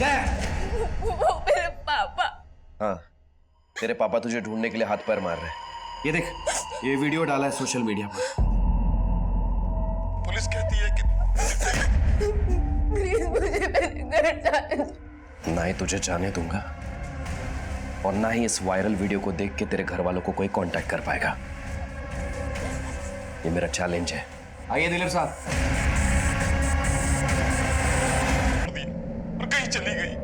क्या है? वो मेरे पापा। हाँ, तेरे पापा तुझे ढूंढने के लिए हाथ पैर मार रहे हैं। ये देख, ये वीडियो डाला है सोशल मीडिया पर। पुलिस कहती है कि प्लीज मुझे मेरे घर जाने दो। ना ही तुझे जाने दूंगा और ना ही इस वायरल वीडियो को देख के तेरे घर वालों को कोई कांटेक्ट कर पाएगा। ये मेरा चैलेंज है। आइए दिलीप साहब। और कहीं चली गई।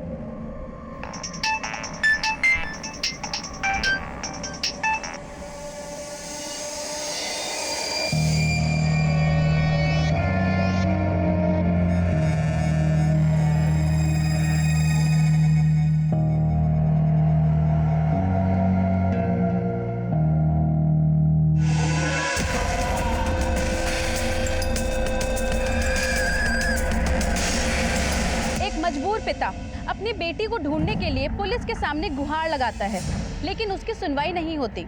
मजबूर पिता अपनी बेटी को ढूंढने के लिए पुलिस के सामने गुहार लगाता है, लेकिन उसकी सुनवाई नहीं होती।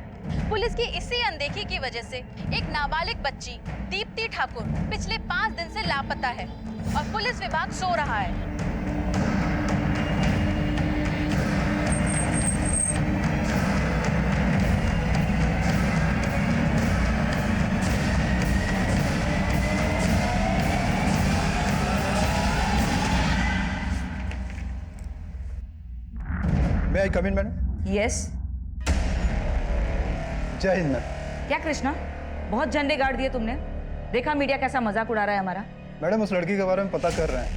पुलिस की इसी अनदेखी की वजह से एक नाबालिग बच्ची दीप्ति ठाकुर पिछले 5 दिन से लापता है और पुलिस विभाग सो रहा है। May I come in, madam? Yes. जय हिंद मैम। क्या कृष्णा, बहुत झंडे गाड़ दिए तुमने। देखा मीडिया कैसा मजाक उड़ा रहा है हमारा। मैडम, उस लड़की के बारे में पता कर रहे हैं,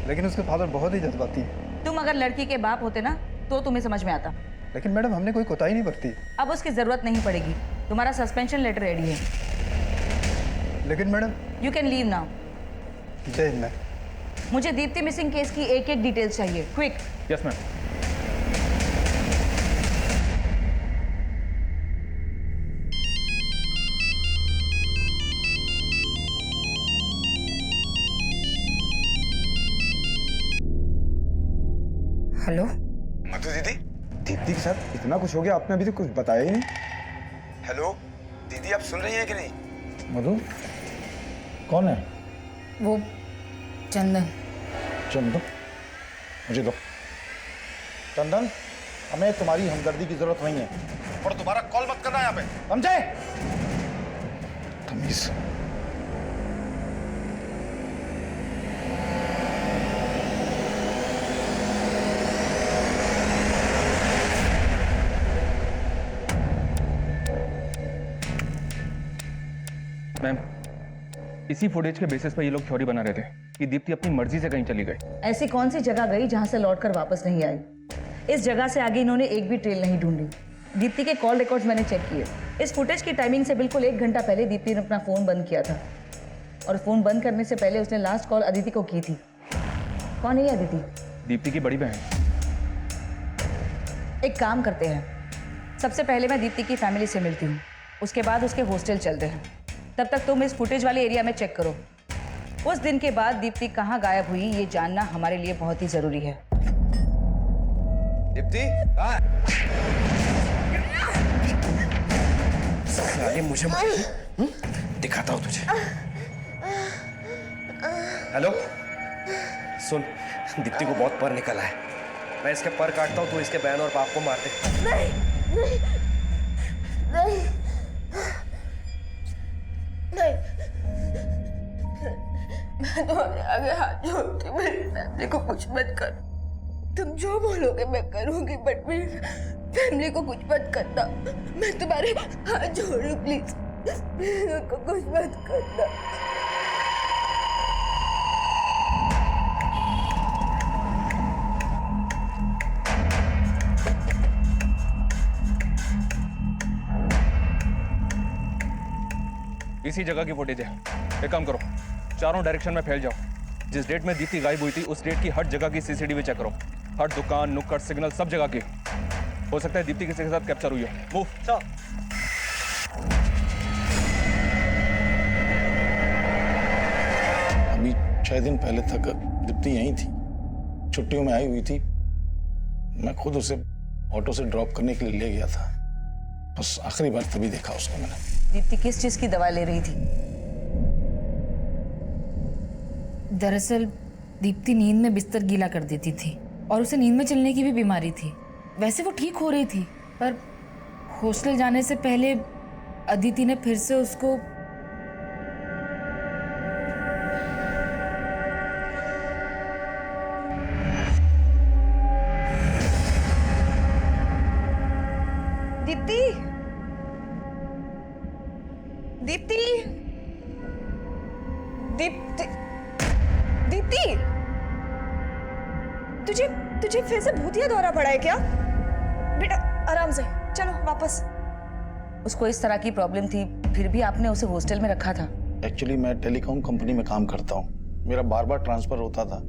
लेकिन उसके फादर बहुत ही जज्बाती है। तुम अगर लड़की के बाप होते ना तो तुम्हें समझ में आता। लेकिन मैडम, हमने कोई कोताही नहीं बरती। अब उसकी जरूरत नहीं पड़ेगी, तुम्हारा सस्पेंशन लेटर रेडी है। लेकिन madam. You can leave now. जय हिंद मैम। मुझे दीप्ति मिसिंग केस की एक एक डिटेल्स चाहिए, क्विक। Yes ma'am. हेलो मधु दीदी। दीप्ति के साथ इतना कुछ हो गया, आपने अभी तक कुछ बताया ही नहीं। हेलो दीदी, आप सुन रही हैं कि नहीं? मधु, कौन है? वो चंदन। चंदन, मुझे दो। चंदन, हमें तुम्हारी हमदर्दी की जरूरत नहीं है और दोबारा कॉल मत करना यहाँ पे, समझे? तमीज। मैम, इसी फुटेज के बेसिस पर ये लोग थ्योरी बना रहे थे कि दीप्ति अपनी मर्जी से कहीं चली गई। ऐसी कौन सी जगह गई जहां से लौटकर वापस नहीं आई? इस जगह से आगे इन्होंने एक भी ट्रेल नहीं ढूंढी। दीप्ति के कॉल रिकॉर्ड्स मैंने चेक किए। इस फुटेज की टाइमिंग से बिल्कुल 1 घंटा पहले दीप्ति ने अपना फोन बंद किया था और फोन बंद करने से पहले उसने लास्ट कॉल अदिति को की थी। कौन है ये अदिति? दीप्ति की बड़ी बहन। एक काम करते हैं, सबसे पहले मैं दीप्ति की फैमिली से मिलती हूँ, उसके बाद उसके हॉस्टल चलते हैं। तब तक तुम इस फुटेज वाले एरिया में चेक करो। उस दिन के बाद दीप्ति कहाँ गायब हुई ये जानना हमारे लिए बहुत ही जरूरी है। दीप्ति, साले मुझे दिखाता हूँ तुझे। हेलो, सुन, दीप्ति को बहुत पर निकला है। मैं इसके पर काटता हूँ, तू इसके बहन और बाप को मार दे। नहीं नहीं नहीं नहीं, मैं तुम्हारे आगे हाथ जोड़ती हूँ, मेरी फैमिली को कुछ मत करो। तुम जो बोलोगे मैं करूंगी, बट मेरी फैमिली को कुछ मत करना। मैं तुम्हारे हाथ जोड़ रही हूँ, प्लीज प्लीज उनको कुछ मत करना। इसी जगह की फुटेज है। एक काम करो, चारों डायरेक्शन में फैल जाओ। जिस डेट में दीप्ति गायब हुई थी उस डेट की हर जगह की सीसीटीवी चेक करो। हर दुकान, नुक्कड़, सिग्नल, सब जगह की। हो सकता है दीप्ति किसी के साथ कैप्चर हुई है। मूव। अभी 6 दिन पहले तक दीप्ति यहीं थी, छुट्टियों में आई हुई थी। मैं खुद उसे ऑटो से ड्रॉप करने के लिए ले गया था। बस आखिरी बार तभी देखा उसको मैंने। दीप्ति किस चीज की दवा ले रही थी? दरअसल दीप्ति नींद में बिस्तर गीला कर देती थी और उसे नींद में चलने की भी बीमारी थी। वैसे वो ठीक हो रही थी, पर हॉस्टल जाने से पहले अदिति ने फिर से उसको दीप्ति, दीप्ति, दीप्ति, दीप्ति, तुझे फिर से भूतिया दौरा पड़ा है क्या? बेटा आराम से, चलो वापस। उसको इस तरह की प्रॉब्लम थी, फिर भी आपने उसे हॉस्टल में रखा था। एक्चुअली मैं टेलीकॉम कंपनी में काम करता हूँ, मेरा बार बार ट्रांसफर होता था,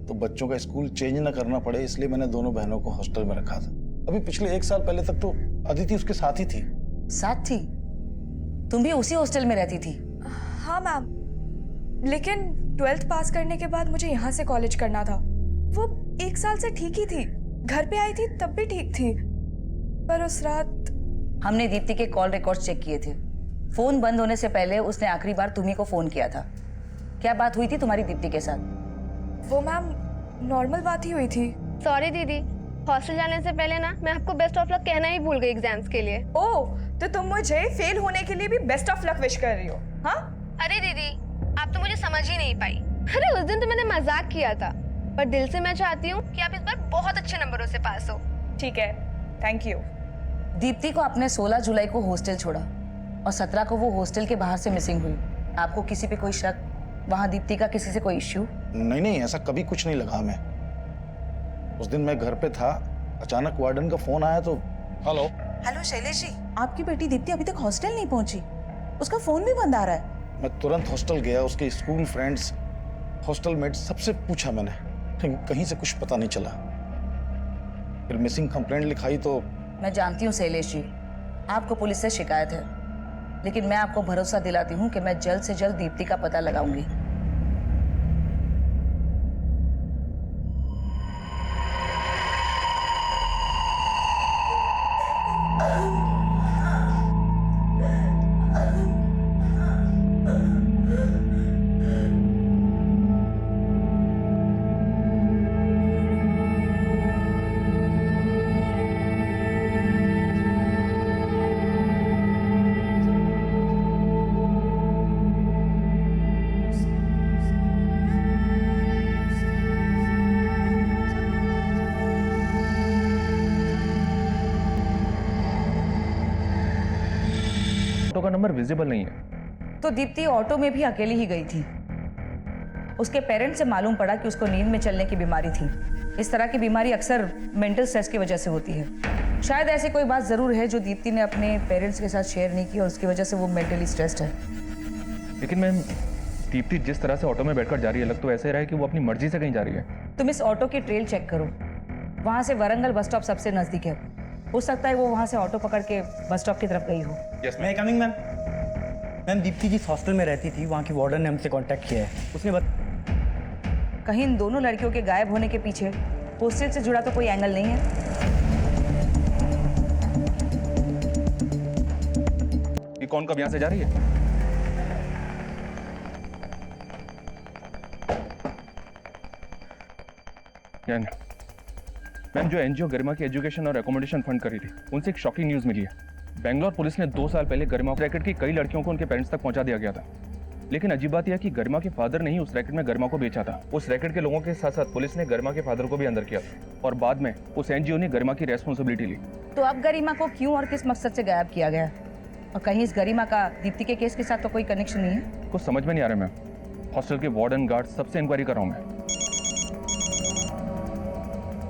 तो बच्चों का स्कूल चेंज ना करना पड़े इसलिए मैंने दोनों बहनों को हॉस्टल में रखा था। अभी पिछले 1 साल पहले तक तो अदिति उसके साथ ही थी। साथ थी? तुम भी उसी हॉस्टल में रहती थी? हाँ मैम, लेकिन 12th पास करने के बाद मुझे यहाँ से कॉलेज करना था। वो 1 साल से ठीक ही थी, घर पे आई थी तब भी ठीक थी, पर उस रात हमने दीप्ति के कॉल रिकॉर्ड्स चेक किए थे। फोन बंद होने से पहले उसने आखिरी बार तुम्ही को फोन किया था। क्या बात हुई थी तुम्हारी दीप्ति के साथ? वो मैम नॉर्मल बात ही हुई थी। सॉरी दीदी, हॉस्टल जाने से पहले ना मैं आपको बेस्ट ऑफ लक कहना ही भूल गई एग्जाम्स के लिए। ओह, तो तुम मुझे फेल होने के लिए भी बेस्ट ऑफ लक विश कर रही हो? हाँ? अरे दीदी, आप तो मुझे समझ ही नहीं पाई। अरे उस दिन तो मैंने मजाक किया था, पर दिल से मैं चाहती हूँ कि आप इस बार बहुत अच्छे नंबरों से पास हो। ठीक है, थैंक यू। दीप्ति को आपने 16 जुलाई को हॉस्टल छोड़ा और 17 को वो हॉस्टल के बाहर से मिसिंग हुई। आपको किसी पे कोई शक, वहाँ दीप्ति का किसी से कोई इश्यू? नहीं, ऐसा कभी कुछ नहीं लगा हमें। उस दिन मैं घर पे था, अचानक वार्डन का फोन आया तो हेलो शैलेश जी, आपकी बेटी दीप्ति अभी तक हॉस्टल नहीं पहुंची, उसका फोन भी बंद आ रहा है। मैं तुरंत हॉस्टल गया, उसके स्कूल फ्रेंड्स, हॉस्टल मेट्स सबसे पूछा मैंने, लेकिन कहीं से कुछ पता नहीं चला। फिर मिसिंग कंप्लेंट लिखाई तो मैं जानती हूँ शैलेश जी, आपको पुलिस से शिकायत है, लेकिन मैं आपको भरोसा दिलाती हूँ कि मैं जल्द से जल्द दीप्ति का पता लगाऊंगी। ऑटो का नंबर विजिबल नहीं है। तो दीप्ति ऑटो में भी अकेली ही गई थी। उसके पेरेंट्स से मालूम पड़ा कि उसको नींद में चलने की बीमारी थी। इस तरह की बीमारी अक्सर मेंटल स्ट्रेस की वजह से होती है। शायद ऐसी कोई बात जरूर है जो दीप्ति ने अपने पेरेंट्स के साथ शेयर नहीं की और उसकी वजह से वो मेंटली स्ट्रेस्ड है। लेकिन मैम, दीप्ति जिस तरह से ऑटो में बैठकर जा रही है, लग तो ऐसे रहा है कि वो अपनी मर्जी से कहीं जा रही है। तुम इस ऑटो की ट्रेल चेक करो, वहाँ से वरंगल बस स्टॉप सबसे नजदीक है। हो सकता है वो वहाँ से ऑटो पकड़ के बस स्टॉप की तरफ गई हो। मैं कमिंग मैम। मैम दीप्ति जिस हॉस्टल में रहती थी वहाँ की वार्डन ने हमसे कांटेक्ट किया है। उसने कहीं इन दोनों लड़कियों के गायब होने के पीछे हॉस्टल से जुड़ा तो कोई एंगल नहीं है? ये कौन कब यहाँ से जा रही है? मैम, जो एनजीओ गरिमा की एजुकेशन और एकोमोडेशन फंड करी थी, उनसे एक शॉकिंग न्यूज मिली है। बेंगलोर पुलिस ने 2 साल पहले गरिमा रैकेट की कई लड़कियों को उनके पेरेंट्स तक पहुंचा दिया गया था। लेकिन अजीब बात यह है कि गरिमा के फादर ने ही उस रैकेट में गरिमा को बेचा था। उस रैकेट के लोगों के साथ साथ पुलिस ने गरिमा के फादर को भी अंदर किया और बाद में उस एनजीओ ने गरिमा की रेस्पॉन्सिबिलिटी ली। तो अब गरिमा को क्यों और किस मकसद से गायब किया गया? और कहीं इस गरिमा का दीप्ति के केस के साथ तो कोई कनेक्शन नहीं है? कुछ समझ में नहीं आ रहा मैम। हॉस्टल के वार्डन, गार्ड सबसे इंक्वायरी कर रहा हूँ मैं।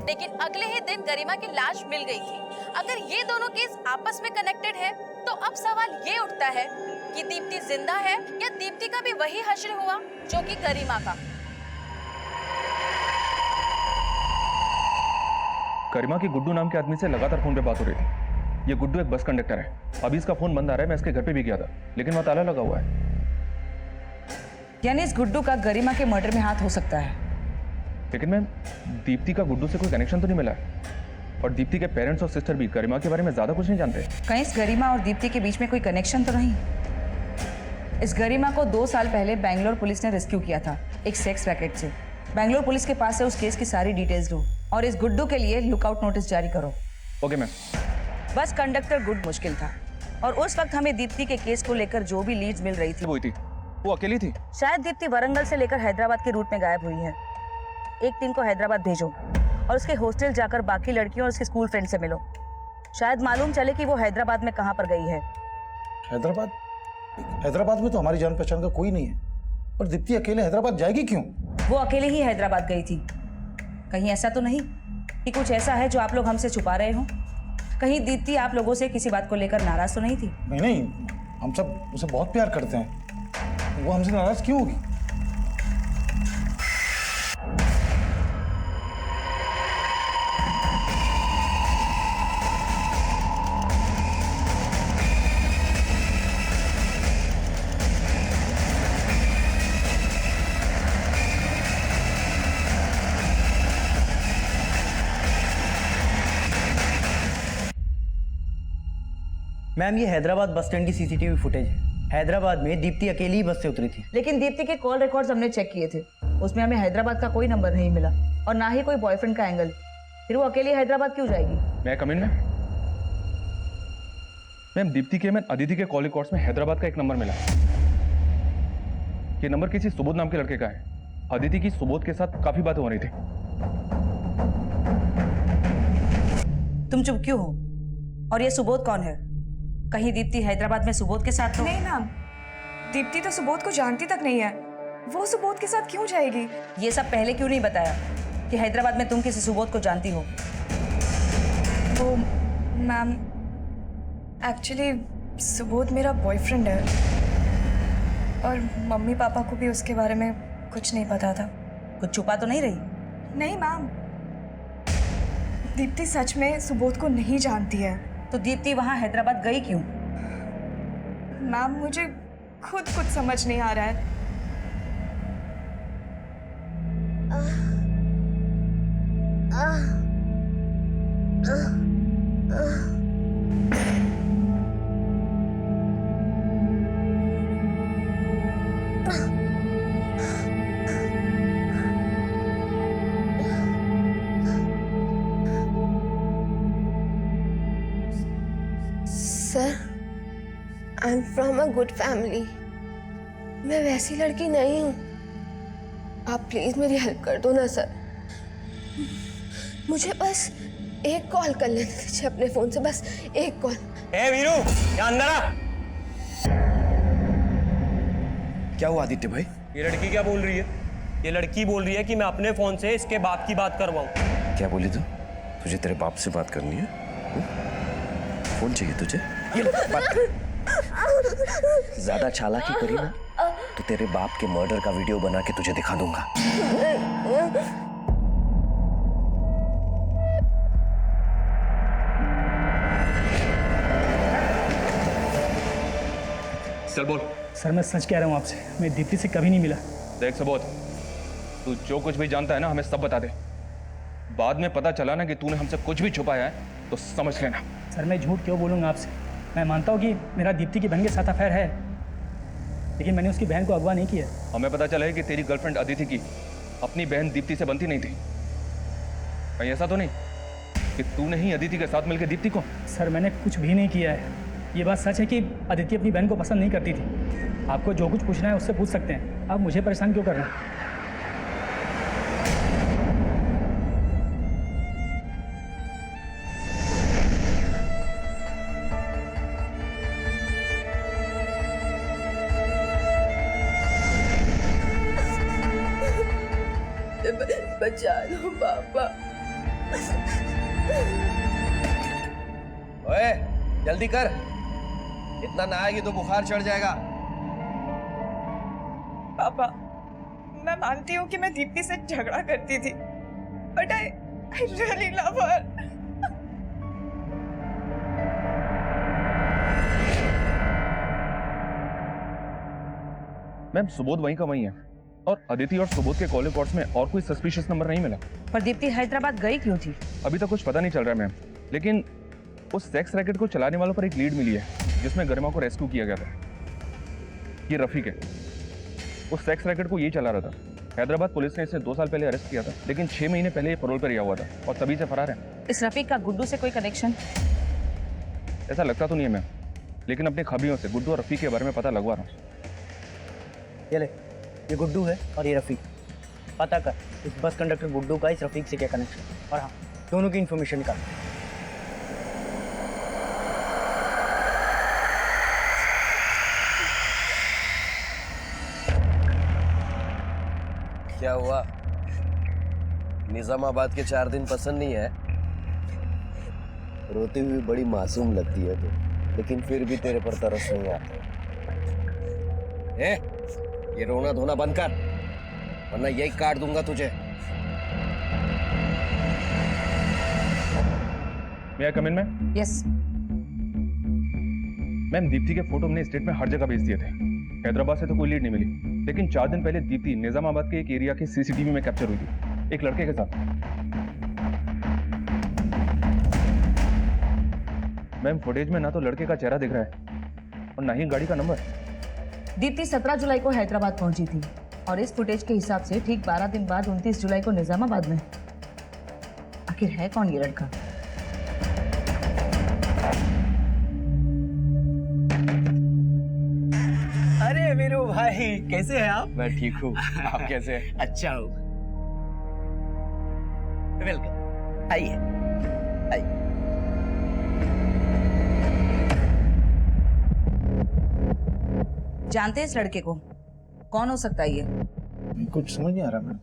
लेकिन अगले ही दिन गरिमा की लाश मिल गई थी। अगर ये दोनों केस आपस में कनेक्टेड है, तो अब सवाल ये उठता है कि दीप्ति जिंदा है या दीप्ति का भी वही हश्र हुआ जो कि गरिमा का। गरिमा की गुड्डू नाम के आदमी से लगातार फोन पे बात हो रही थी। ये गुड्डू एक बस कंडक्टर है। अभी इसका फोन बंद आ रहा है। मैं इसके घर पे भी गया था, लेकिन वहाँ ताला लगा हुआ है। यानी इस गुड्डू का गरिमा के मर्डर में हाथ हो सकता है। लेकिन मैम, दीप्ति का गुड्डू से कोई कनेक्शन तो नहीं मिला है। और दीप्ति के पेरेंट्स और सिस्टर भी गरिमा के बारे में ज्यादा कुछ नहीं जानते। कहीं इस गरिमा और दीप्ति के बीच में कोई कनेक्शन तो नहीं? इस गरिमा को 2 साल पहले बैंगलोर पुलिस ने रेस्क्यू किया था एक सेक्स रैकेट से। बैंगलोर पुलिस के पास से उस केस की सारी डिटेल्स लो। और इस गुड्डू के लिए लुकआउट नोटिस जारी करो। Okay ma'am. Bus conductor good मुश्किल था और उस वक्त हमें दीप्ति के केस को लेकर जो भी लीड्स मिल रही थी वो थी, वो अकेली थी। शायद दीप्ति वरंगल से लेकर हैदराबाद के रूट में गायब हुई है। एक टीम को हैदराबाद भेजो और उसके हॉस्टल जाकर बाकी लड़कियों और उसके स्कूल फ्रेंड से मिलो। शायद मालूम चले कि वो हैदराबाद में कहाँ पर गई है। हैदराबाद? हैदराबाद में तो हमारी जान पहचान का कोई नहीं है, और दीप्ति अकेले हैदराबाद जाएगी क्यों? वो अकेले ही हैदराबाद गई थी। कहीं ऐसा तो नहीं कि कुछ ऐसा है जो आप लोग हमसे छुपा रहे हो? कहीं दीप्ति आप लोगों से किसी बात को लेकर नाराज तो नहीं थी? नहीं नहीं, हम सब उसे बहुत प्यार करते हैं, वो हमसे नाराज क्यों होगी? मैम ये हैदराबाद बस स्टैंड की सीसीटीवी फुटेज है। हैदराबाद में दीप्ति अकेली ही बस से उतरी थी। लेकिन दीप्ति के कॉल रिकॉर्ड्स हमने चेक किए थे, उसमें हमें हैदराबाद का कोई नंबर नहीं मिला और ना ही कोई बॉयफ्रेंड का एंगल। फिर वो अकेली हैदराबाद क्यों जाएगी? मैं कम इन में? मैम दीप्ति के मैम अदिति के कॉल रिकॉर्ड्स में हैदराबाद का एक नंबर मिला। ये नंबर किसी सुबोध नाम के लड़के का है। अदिति की सुबोध के साथ काफी बातें हो रही थी। तुम चुप क्यों हो? और ये सुबोध कौन है? कहीं दीप्ति हैदराबाद में सुबोध के साथ तो नहीं मैम, दीप्ति तो सुबोध को जानती तक नहीं है। वो सुबोध के साथ क्यों जाएगी? ये सब पहले क्यों नहीं बताया कि हैदराबाद में तुम किसी सुबोध को जानती हो? वो मैम, एक्चुअली सुबोध मेरा बॉयफ्रेंड है और मम्मी पापा को भी उसके बारे में कुछ नहीं पता था। कुछ छुपा तो नहीं रही? नहीं मैम, दीप्ति सच में सुबोध को नहीं जानती है। तो दीप्ति वहां हैदराबाद गई क्यों? मैम मुझे खुद कुछ समझ नहीं आ रहा है। Sir, I am from a good family. मैं वैसी लड़की नहीं हूँ। आप प्लीज मेरी हेल्प कर दो ना सर। मुझे बस एक कॉल कर लेने दीजिए अपने फोन से, बस एक कॉल। ए वीरू, यहाँ अंदर आ। क्या हुआ आदित्य भाई? ये लड़की क्या बोल रही है? ये लड़की बोल रही है कि मैं अपने फोन से इसके बाप की बात करवाऊं। क्या बोली तू? तुझे तेरे बाप से बात करनी है? फोन चाहिए तुझे? ये बात। ज्यादा चालाकी करी ना तो तेरे बाप के मर्डर का वीडियो बना के तुझे दिखा दूंगा। चल बोल। सर मैं सच कह रहा हूँ आपसे, मैं दीप्ति से कभी नहीं मिला। देख सुबोध, तू जो कुछ भी जानता है ना हमें सब बता दे। बाद में पता चला ना कि तूने हमसे कुछ भी छुपाया है तो समझ लेना। सर मैं झूठ क्यों बोलूँगा आपसे? मैं मानता हूँ कि मेरा दीप्ति की बहन के साथ अफेयर है, लेकिन मैंने उसकी बहन को अगवा नहीं किया। हमें पता चला है कि तेरी गर्लफ्रेंड अदिति की अपनी बहन दीप्ति से बनती नहीं थी। कहीं ऐसा तो नहीं कि तूने ही अदिति के साथ मिलकर दीप्ति को? सर मैंने कुछ भी नहीं किया है। ये बात सच है कि अदिति अपनी बहन को पसंद नहीं करती थी। आपको जो कुछ पूछना है उससे पूछ सकते हैं, आप मुझे परेशान क्यों कर रहे हैं? बचा लो पापा। ओए, जल्दी कर, इतना नहाएगी तो बुखार चढ़ जाएगा। पापा, मैं मानती हूँ कि मैं दीप्ति से झगड़ा करती थी, but I really love her. Ma'am Subodh वहीं का वहीं है और अदिति और सुबोध के कॉल रिकॉर्ड्स में और कोई सस्पिशियस नंबर नहीं मिला। पर दीप्ति हैदराबाद गई क्यों थी? अभी तक कुछ पता नहीं चल रहा है मैम, लेकिन उस सेक्स रैकेट को चलाने वालों पर एक लीड मिली है जिसमें गरिमा को रेस्क्यू किया गया था। ये रफीक है, उस सेक्स रैकेट को ये चला रहा था। हैदराबाद पुलिस ने इसे 2 साल पहले अरेस्ट किया था, लेकिन 6 महीने पहले ये पैरोल पर रिहा हुआ था और तभी से फरार है। इस रफीक का गुड्डू से कोई कनेक्शन? ऐसा लगता तो नहीं है मैम, लेकिन अपने खबरियों से गुड्डू और रफीक के बारे में पता लगवा रहा हूँ। ये ले, ये गुड्डू है और ये रफीक। पता कर इस बस कंडक्टर गुड्डू का इस रफीक से क्या कनेक्शन, और हाँ दोनों की इन्फॉर्मेशन निकाल। क्या हुआ? निजामाबाद के 4 दिन पसंद नहीं है? रोती हुई बड़ी मासूम लगती है तू, लेकिन फिर भी तेरे पर तरस नहीं आता। ये रोना धोना बंद कर, वरना यही काट दूंगा तुझे। मैं कम इन में? यस। मैम, दीप्ति के फोटो हमने स्टेट में हर जगह भेज दिए थे। हैदराबाद से तो कोई लीड नहीं मिली, लेकिन 4 दिन पहले दीप्ति निजामाबाद के एक एरिया के सीसीटीवी में कैप्चर हुई थी, एक लड़के के साथ। मैम, फुटेज में ना तो लड़के का चेहरा दिख रहा है और ना ही गाड़ी का नंबर। दीप्ति 17 जुलाई को हैदराबाद पहुंची थी और इस फुटेज के हिसाब से ठीक 12 दिन बाद 29 जुलाई को निजामाबाद में। आखिर है कौन ये लड़का? अरे वीरू भाई, कैसे हैं आप? मैं ठीक हूँ, आप कैसे हैं? अच्छा हूँ। वेलकम, आइए आइए। जानते हैं इस लड़के को? कौन हो सकता है ये? कुछ समझ नहीं आ रहा मैम।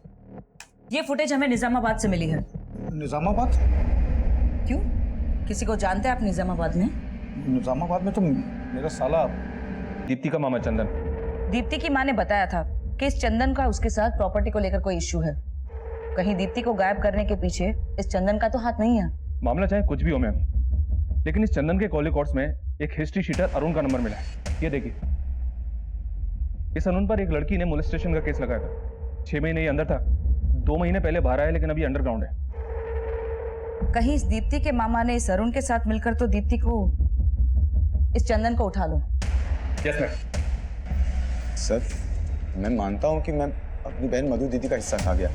ये फुटेज हमें निजामाबाद से मिली है। निजामाबाद? क्यों? किसी को जानते हैं आप निजामाबाद में? निजामाबाद में तो मेरा साला दीप्ति का मामा चंदन। दीप्ति की माँ ने बताया था कि इस चंदन का उसके साथ प्रॉपर्टी को लेकर कोई इश्यू है। कहीं दीप्ति को गायब करने के पीछे इस चंदन का तो हाथ नहीं है। मामला चाहे कुछ भी हो मैम, लेकिन इस चंदन के कॉल रिकॉर्ड्स में एक हिस्ट्री शीटर अरुण का नंबर मिला है। ये देखिए, इस अरुण पर एक लड़की ने मोलेस्टेशन का केस लगाया था। 6 महीने ये अंदर था, 2 महीने पहले बाहर आया, लेकिन अभी अंडरग्राउंड है। कहीं इस दीप्ति के मामा ने इस अरुण के साथ मिलकर तो दीप्ति को, इस चंदन को उठा लो। Yes ma'am. सर, मैं मानता हूँ कि मैं अपनी बहन मधु दीदी का हिस्सा खा गया,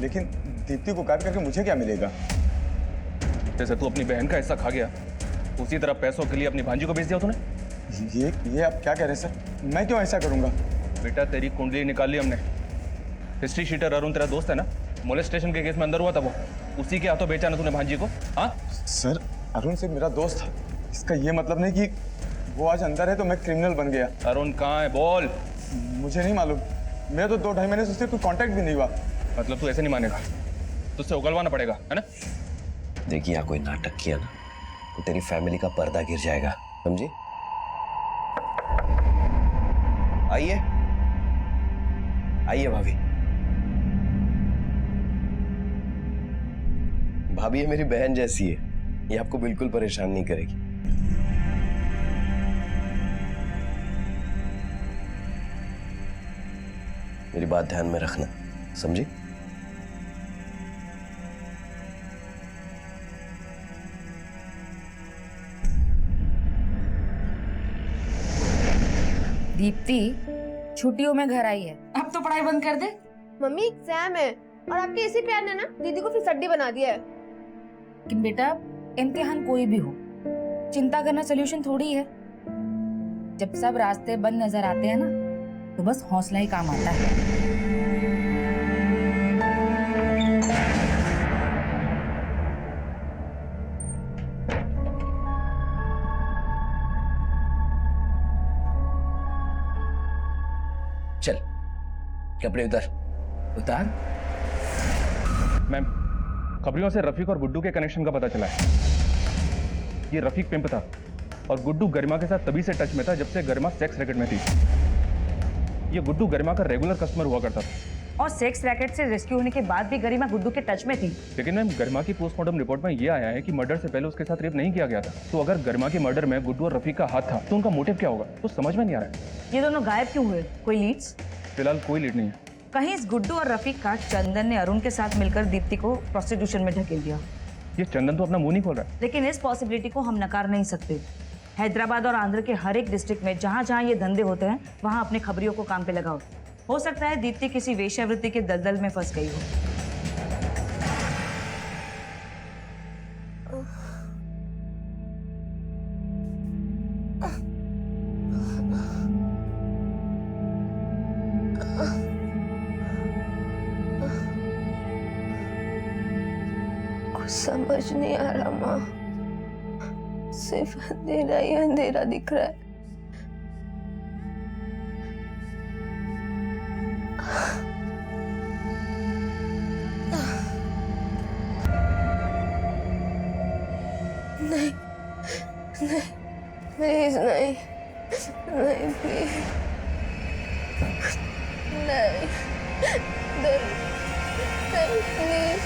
लेकिन दीप्ति को गायब करके मुझे क्या मिलेगा? जैसे तू अपनी बहन का हिस्सा खा गया, उसी तरह पैसों के लिए अपनी भांजी को बेच दिया तूने। ये आप क्या कह रहे हैं सर? मैं क्यों ऐसा करूँगा? बेटा, तेरी कुंडली निकाल ली हमने। हिस्ट्री शीटर अरुण तेरा दोस्त है ना? मोलेस्टेशन के केस में अंदर हुआ था वो, उसी के हाथों बेचा ना तूने भांजी को? हाँ सर, अरुण से मेरा दोस्त था, इसका ये मतलब नहीं कि वो आज अंदर है तो मैं क्रिमिनल बन गया। अरुण कहाँ है? बोल। मुझे नहीं मालूम, मेरा तो 2-2.5 महीने से उससे कोई कांटेक्ट भी नहीं हुआ। मतलब तू ऐसे नहीं मानेगा, तुझसे उगलवाना पड़ेगा, है ना? देखिए, यहाँ कोई नाटक किया ना तो तेरी फैमिली का पर्दा गिर जाएगा, समझी? आइए आइए भाभी। भाभी ये मेरी बहन जैसी है, ये आपको बिल्कुल परेशान नहीं करेगी। मेरी बात ध्यान में रखना, समझी? दीप्ति छुट्टियों में घर आई है, अब तो पढ़ाई बंद कर दे। मम्मी एग्जाम है और आपके इसी प्यार ने ना दीदी को फिर सड्डी बना दिया है। लेकिन बेटा, इम्तिहान कोई भी हो, चिंता करना सोल्यूशन थोड़ी है। जब सब रास्ते बंद नजर आते हैं ना, तो बस हौसला ही काम आता है। चल, कपड़े उतार। मैम, खबरियों से रफीक और गुड्डू के कनेक्शन का पता चला है। ये रफीक पिंप था और गुड्डू गरिमा के साथ तभी से टच में था जब से गरिमा सेक्स रैकेट में थी। ये गुड्डू गरिमा का रेगुलर कस्टमर हुआ करता था। और सेक्स रैकेट से रेस्क्यू होने के बाद भी गरिमा गुड्डू के टच में थी। लेकिन मैम, गरिमा की पोस्टमार्टम रिपोर्ट में ये आया है कि मर्डर से पहले उसके साथ रेप नहीं किया गया था। तो अगर गरिमा के मर्डर में गुड्डू और रफीक का हाथ था, तो उनका मोटिव क्या होगा? तो समझ में नहीं आ रहा है। ये दोनों गायब क्यों हुए? कोई लीड्स? फिलहाल कोई लीड नहीं है। कहीं इस गुड्डू और रफीक का चंदन ने अरुण के साथ मिलकर दीप्ति को प्रोस्टिट्यूशन में ढकेल दिया। ये चंदन तो अपना मुंह नहीं खोल रहा है। लेकिन इस पॉसिबिलिटी को हम नकार नहीं सकते। हैदराबाद और आंध्र के हर एक डिस्ट्रिक्ट में जहाँ जहाँ ये धंधे होते हैं, वहाँ अपने खबरियों को काम पे लगाओ। हो सकता है दीप्ति किसी वेश्यावृत्ति के दलदल में फंस गई हो। कुछ समझ नहीं आ रहा माँ, सिर्फ अंधेरा ही अंधेरा दिख रहा है। नहीं नहीं प्लीज नहीं, नहीं प्लीज नहीं, नहीं प्लीज।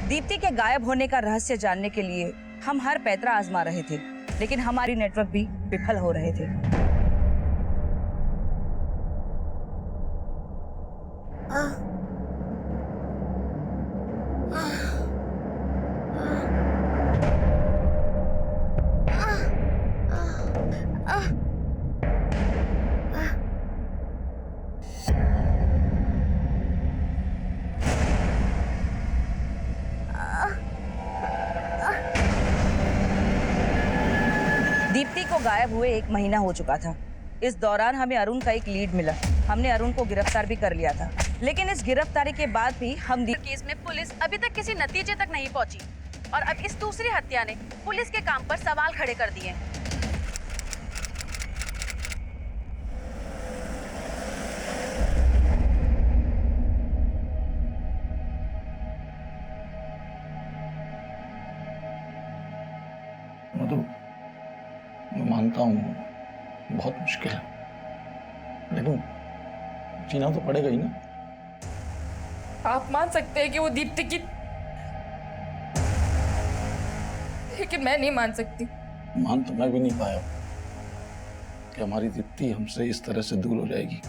दीप्ति के गायब होने का रहस्य जानने के लिए हम हर पैतरा आजमा रहे थे, लेकिन हमारी नेटवर्क भी विफल हो रहे थे। दीप्ति को गायब हुए 1 महीना हो चुका था। इस दौरान हमें अरुण का एक लीड मिला। हमने अरुण को गिरफ्तार भी कर लिया था, लेकिन इस गिरफ्तारी के बाद भी हम केस में पुलिस अभी तक किसी नतीजे तक नहीं पहुंची और अब इस दूसरी हत्या ने पुलिस के काम पर सवाल खड़े कर दिए हैं। मधु, मैं मानता हूँ बहुत मुश्किल है, लेकिन जीना तो पड़ेगा ही ना। आप मान सकते हैं कि वो दीप्ति की, लेकिन मैं नहीं मान सकती। मान तो मैं भी नहीं पाया कि हमारी दीप्ति हमसे इस तरह से दूर हो जाएगी।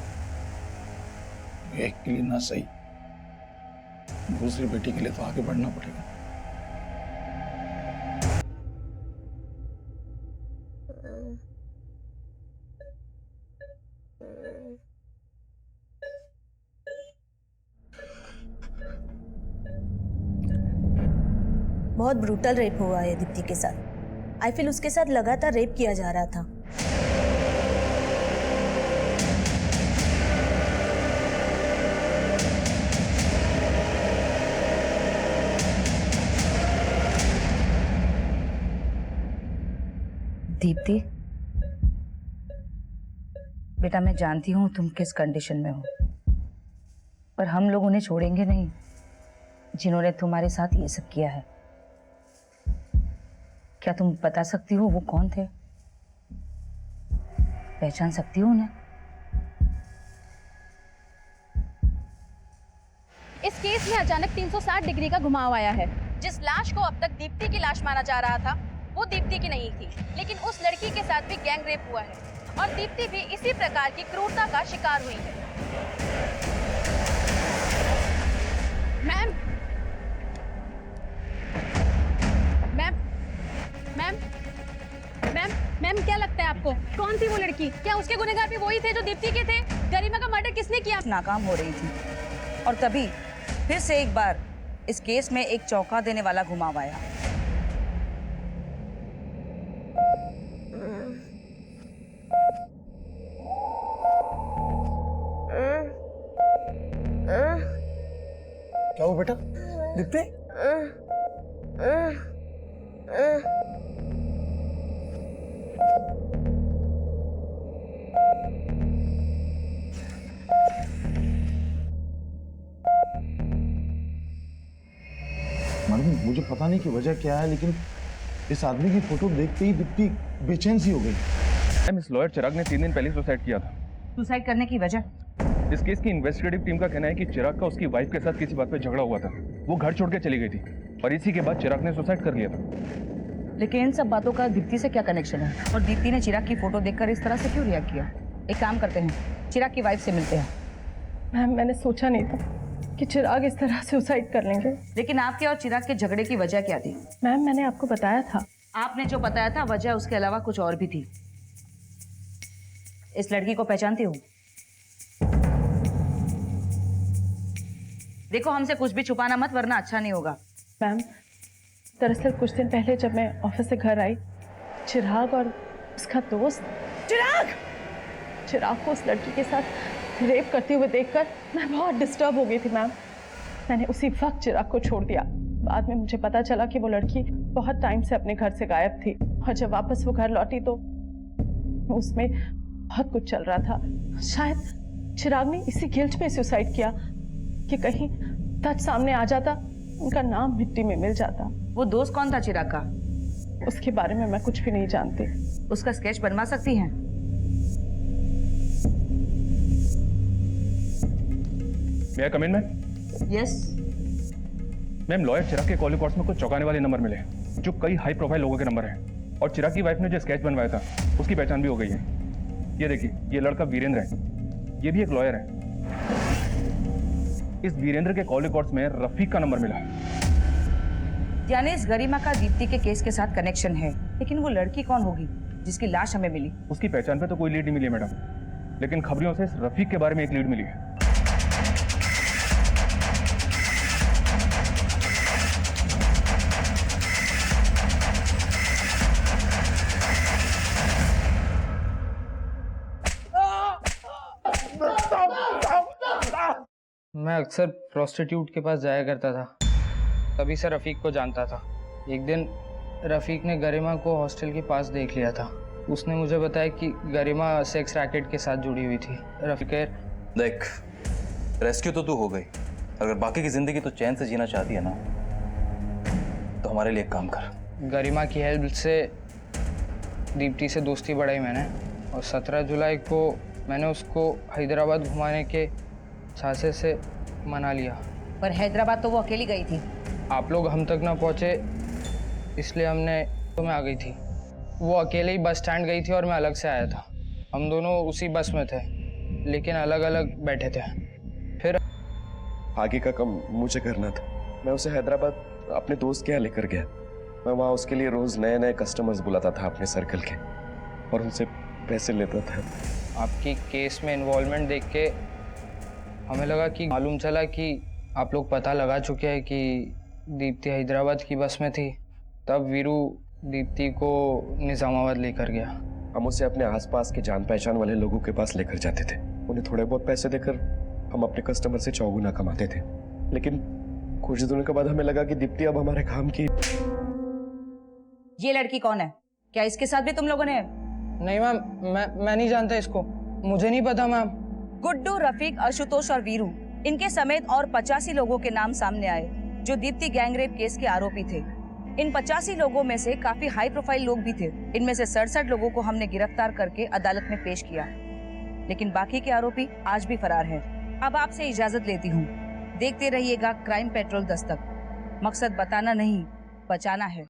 एक के लिए ना सही, दूसरी बेटी के लिए तो आगे बढ़ना पड़ेगा। बहुत ब्रूटल रेप हुआ है दीप्ति के साथ। आई फील उसके साथ लगातार रेप किया जा रहा था। दीप्ति, बेटा मैं जानती हूँ तुम किस कंडीशन में हो, पर हम लोग उन्हें छोड़ेंगे नहीं जिन्होंने तुम्हारे साथ ये सब किया है। क्या तुम बता सकती हो वो कौन थे? पहचान सकती हो उन्हें? इस केस में अचानक 360 डिग्री का घुमाव आया है। जिस लाश को अब तक दीप्ति की लाश माना जा रहा था वो दीप्ति की नहीं थी, लेकिन उस लड़की के साथ भी गैंग रेप हुआ है और दीप्ति भी इसी प्रकार की क्रूरता का शिकार हुई है। मैम मैम मैम मैम क्या लगता है आपको, कौन थी वो लड़की? क्या उसके गुनहगार भी वही थे जो दीप्ति के थे? गरिमा का मर्डर किसने किया? नाकाम हो रही थी और तभी फिर से एक बार इस केस में एक चौंका देने वाला घुमाव आया। क्या हुआ बेटा? दीप्ति? मुझे पता नहीं कि वजह क्या है, लेकिन इस आदमी की फोटो देखते ही दीप्ति बेचैन सी हो गई। मिस लॉयर चिराग ने 3 दिन पहले सुसाइड किया था। सुसाइड करने की वजह? इस केस की इन्वेस्टिगेटिव टीम का कहना है कि चिराग का उसकी वाइफ के साथ किसी बात पे झगड़ा हुआ था। वो घर छोड़ के चली गई थी और इसी के बाद चिराग ने सुसाइड कर लिया था। लेकिन इन सब बातों का दीप्ति से क्या कनेक्शन है? और दीप्ति ने चिराग की फोटो देखकर इस तरह से क्यों रिएक्ट किया? एक काम करते हैं, चिराग की वाइफ से मिलते हैं। मैम मैंने सोचा नहीं था कि चिराग इस तरह सुसाइड कर लेंगे। लेकिन आपके और चिराग के झगड़े की वजह क्या थी? मैम मैंने आपको बताया था। आपने जो बताया था वजह उसके अलावा कुछ और भी थी। इस लड़की को पहचानती हो? देखो हमसे कुछ भी छुपाना मत, वरना अच्छा नहीं होगा। मैम, दरअसल कुछ दिन पहले जब मैं ऑफिस से घर आई, चिराग और उसका दोस्त चिराग को उस लड़की के साथ रेप करते हुए देखकर मैं बहुत डिस्टर्ब हो गई थी मैम। मैंने उसी वक्त चिराग को छोड़ दिया। बाद में मुझे पता चला कि वो लड़की बहुत टाइम से अपने घर से गायब थी, और जब वापस वो घर लौटी तो उसमें बहुत कुछ चल रहा था। शायद चिराग ने इसी गिल्ट में सुसाइड किया कि कहीं सच सामने आ जाता, उनका नाम मिट्टी में मिल जाता। वो दोस्त कौन था चिराग का? उसके बारे में मैं कुछ भी नहीं जानती। उसका स्केच बनवा सकती हैं? May I come in, ma'am? Yes. Ma'am, lawyer Chirag के कॉल रिकॉर्ड्स में कुछ चौंकाने वाले नंबर मिले, जो कई हाई प्रोफाइल लोगों के नंबर हैं। और चिराग की वाइफ ने जो स्केच बनवाया था, उसकी पहचान भी हो गई है। ये देखिए, ये लड़का वीरेंद्र है, ये भी एक लॉयर है। इस वीरेंद्र के कॉल रिकॉर्ड्स में रफीक का नंबर मिला। यानी इस गरिमा का दीप्ति के केस के साथ कनेक्शन है, लेकिन वो लड़की कौन होगी जिसकी लाश हमें मिली? उसकी पहचान पे तो कोई लीड नहीं मिली है मैडम, लेकिन खबरों से इस रफीक के बारे में एक लीड मिली है। मैं अक्सर प्रोस्टिट्यूट के पास जाया करता था, तभी से रफ़ीक को जानता था। एक दिन रफ़ीक ने गरिमा को हॉस्टल के पास देख लिया था। उसने मुझे बताया कि गरिमा सेक्स रैकेट के साथ जुड़ी हुई थी। रफ़ीक, देख, रेस्क्यू तो तू हो गई, अगर बाकी की जिंदगी तो चैन से जीना चाहती है ना, तो हमारे लिए एक काम कर। गरिमा की हेल्प से दीप्ति से दोस्ती बढ़ाई मैंने, और 17 जुलाई को मैंने उसको हैदराबाद घुमाने के सासे से मना लिया। पर हैदराबाद तो वो अकेली गई थी। आप लोग हम तक ना पहुँचे, इसलिए हमने तो मैं आ गई थी। वो अकेले ही बस स्टैंड गई थी और मैं अलग से आया था। हम दोनों उसी बस में थे, लेकिन अलग अलग बैठे थे। फिर आगे का काम मुझे करना था। मैं उसे हैदराबाद अपने दोस्त के यहाँ लेकर गया। मैं वहाँ उसके लिए रोज़ नए नए कस्टमर्स बुलाता था अपने सर्कल के, और उनसे पैसे लेता था। आपकी केस में इन्वॉल्वमेंट देख के हमें लगा कि मालूम चला कि आप लोग पता लगा चुके हैं कि दीप्ति हैदराबाद की बस में थी। तब वीरू दीप्ति को निज़ामाबाद लेकर गया। हम उसे अपने आसपास के जान पहचान वाले लोगों के पास लेकर जाते थे। उन्हें थोड़े बहुत पैसे देकर हम अपने कस्टमर से 4 गुना कमाते थे। लेकिन कुछ दिनों के बाद हमें लगा कि दीप्ति अब हमारे काम की। ये लड़की कौन है? क्या इसके साथ भी तुम लोगों ने? नहीं मैम, मैं नहीं जानता इसको, मुझे नहीं पता मैम। गुड्डू, रफीक, आशुतोष और वीरू, इनके समेत और 85 लोगों के नाम सामने आए जो दीप्ति गैंगरेप केस के आरोपी थे। इन 85 लोगों में से काफी हाई प्रोफाइल लोग भी थे। इनमें से 67 लोगों को हमने गिरफ्तार करके अदालत में पेश किया, लेकिन बाकी के आरोपी आज भी फरार हैं। अब आपसे इजाजत लेती हूँ। देखते रहिएगा क्राइम पेट्रोल दस्तक। मकसद बताना नहीं, बचाना है।